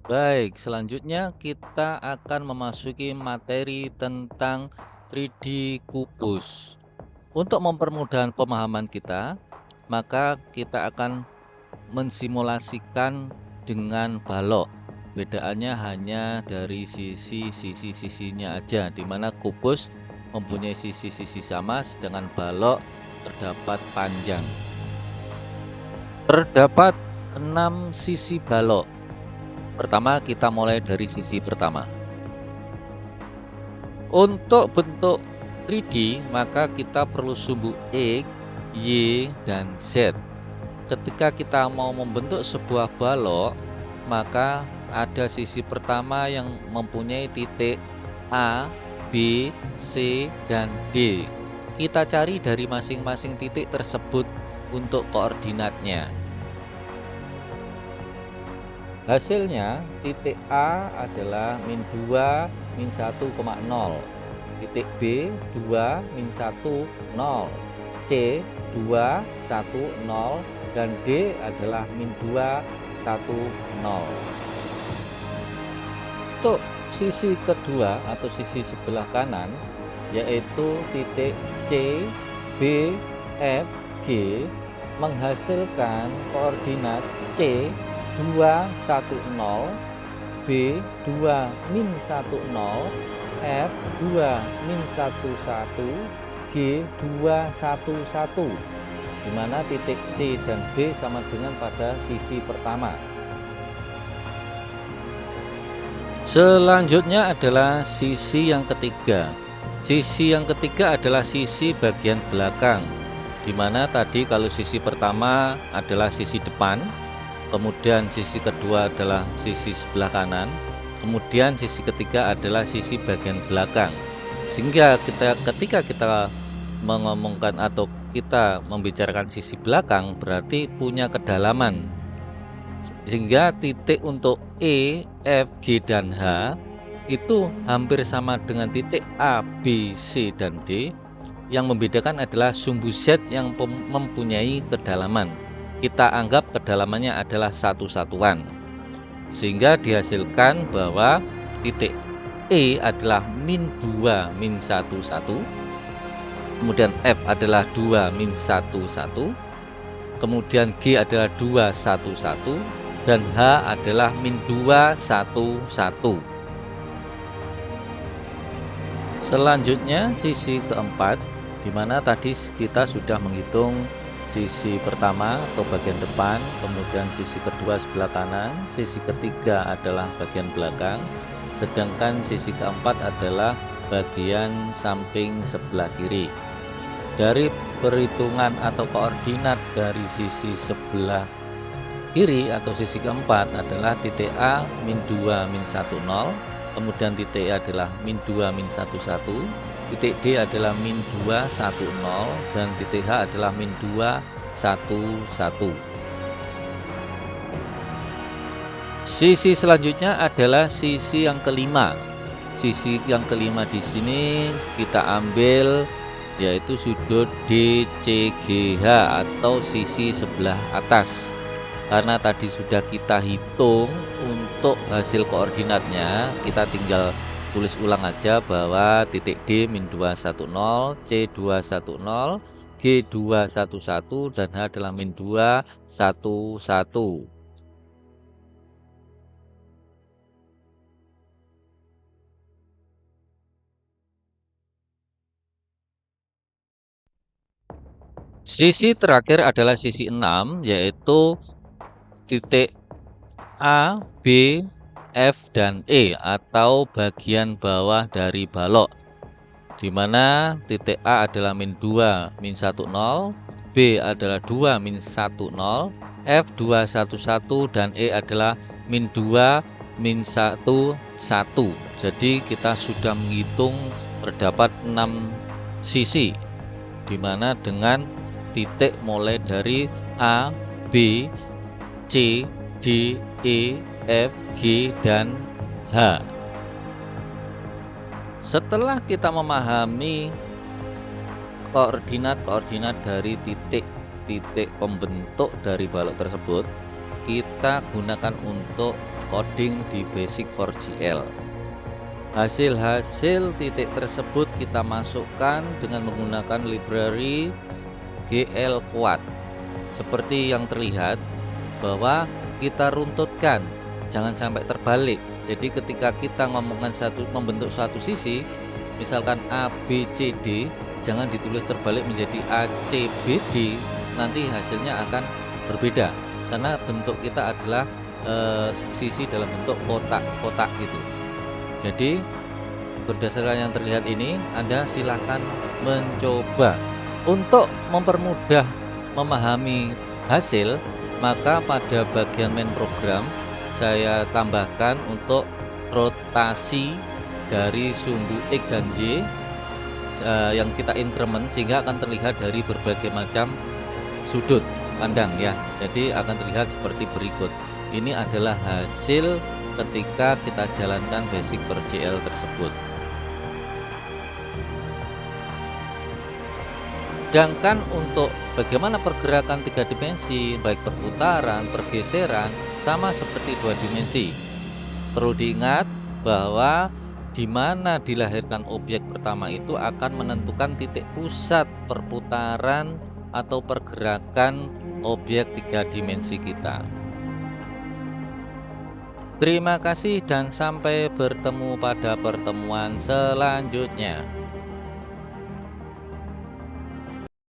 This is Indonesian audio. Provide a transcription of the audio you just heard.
Baik, selanjutnya kita akan memasuki materi tentang 3D kubus. Untuk mempermudah pemahaman kita, maka kita akan mensimulasikan dengan balok. Bedaannya hanya dari sisi-sisinya aja, di mana kubus mempunyai sisi-sisi sama, sedangkan balok terdapat panjang. Terdapat 6 sisi balok. Pertama, kita mulai dari sisi pertama. Untuk bentuk 3D, maka kita perlu sumbu X, Y, dan Z. Ketika kita mau membentuk sebuah balok, maka ada sisi pertama yang mempunyai titik A, B, C, dan D. Kita cari dari masing-masing titik tersebut untuk koordinatnya. Hasilnya, titik A adalah min 2, min 1,0. Titik B, 2, min 1, 0. C, 2, 1, 0. Dan D adalah min 2, 1, 0. Untuk sisi kedua atau sisi sebelah kanan, yaitu titik C, B, F, G, menghasilkan koordinat C 210, B 2 min 10, F 2 min 11, G 211, di mana titik C dan B sama dengan pada sisi pertama. Selanjutnya adalah sisi yang ketiga. Sisi yang ketiga adalah sisi bagian belakang, di mana tadi kalau sisi pertama adalah sisi depan, kemudian sisi kedua adalah sisi sebelah kanan, kemudian sisi ketiga adalah sisi bagian belakang. Sehingga ketika kita mengomongkan atau kita membicarakan sisi belakang, berarti punya kedalaman. Sehingga titik untuk E, F, G, dan H itu hampir sama dengan titik A, B, C, dan D. Yang membedakan adalah sumbu Z yang mempunyai kedalaman. Kita anggap kedalamannya adalah satu satuan, sehingga dihasilkan bahwa titik E adalah min 2 min 11, kemudian F adalah 2 min 11, kemudian G adalah 211, dan H adalah min 211. Selanjutnya sisi keempat, di mana tadi kita sudah menghitung sisi pertama atau bagian depan, kemudian sisi kedua sebelah kanan, sisi ketiga adalah bagian belakang, sedangkan sisi keempat adalah bagian samping sebelah kiri. Dari perhitungan atau koordinat dari sisi sebelah kiri atau sisi keempat adalah titik A min 2 min 10, kemudian titik E adalah min 2 min 11, titik D adalah min 2 10, dan titik H adalah min 2 11. Sisi selanjutnya adalah sisi yang kelima. Sisi yang kelima di sini kita ambil yaitu sudut DCGH atau sisi sebelah atas. Karena tadi sudah kita hitung untuk hasil koordinatnya, kita tinggal tulis ulang aja bahwa titik D min 210, C 210, G 211, dan H adalah min 211. Sisi terakhir adalah sisi 6, yaitu titik A, B, F, dan E atau bagian bawah dari balok, di mana titik A adalah min 2 min 10, B adalah 2 min 10, F 211, dan E adalah min 2 min 11. Jadi kita sudah menghitung terdapat 6 sisi, di mana dengan titik mulai dari A, B, C, D, E, F, G, dan H. Setelah kita memahami koordinat-koordinat dari titik-titik pembentuk dari balok tersebut, kita gunakan untuk coding di Basic 4GL. Hasil-hasil titik tersebut kita masukkan dengan menggunakan library GL Quad. Seperti yang terlihat bahwa kita runtutkan, jangan sampai terbalik. Jadi ketika kita membentuk suatu sisi, misalkan ABCD, jangan ditulis terbalik menjadi ACBD, nanti hasilnya akan berbeda karena bentuk kita adalah sisi dalam bentuk kotak-kotak gitu. Jadi berdasarkan yang terlihat ini, Anda silahkan mencoba. Untuk mempermudah memahami hasil, maka pada bagian main program saya tambahkan untuk rotasi dari sumbu X dan Y yang kita increment, sehingga akan terlihat dari berbagai macam sudut pandang ya. Jadi akan terlihat seperti berikut. Ini adalah hasil ketika kita jalankan Basic 4GL tersebut. Sedangkan untuk bagaimana pergerakan 3 dimensi, baik perputaran, pergeseran, sama seperti 2 dimensi. Perlu diingat bahwa di mana dilahirkan objek pertama itu akan menentukan titik pusat perputaran atau pergerakan objek 3 dimensi kita. Terima kasih dan sampai bertemu pada pertemuan selanjutnya.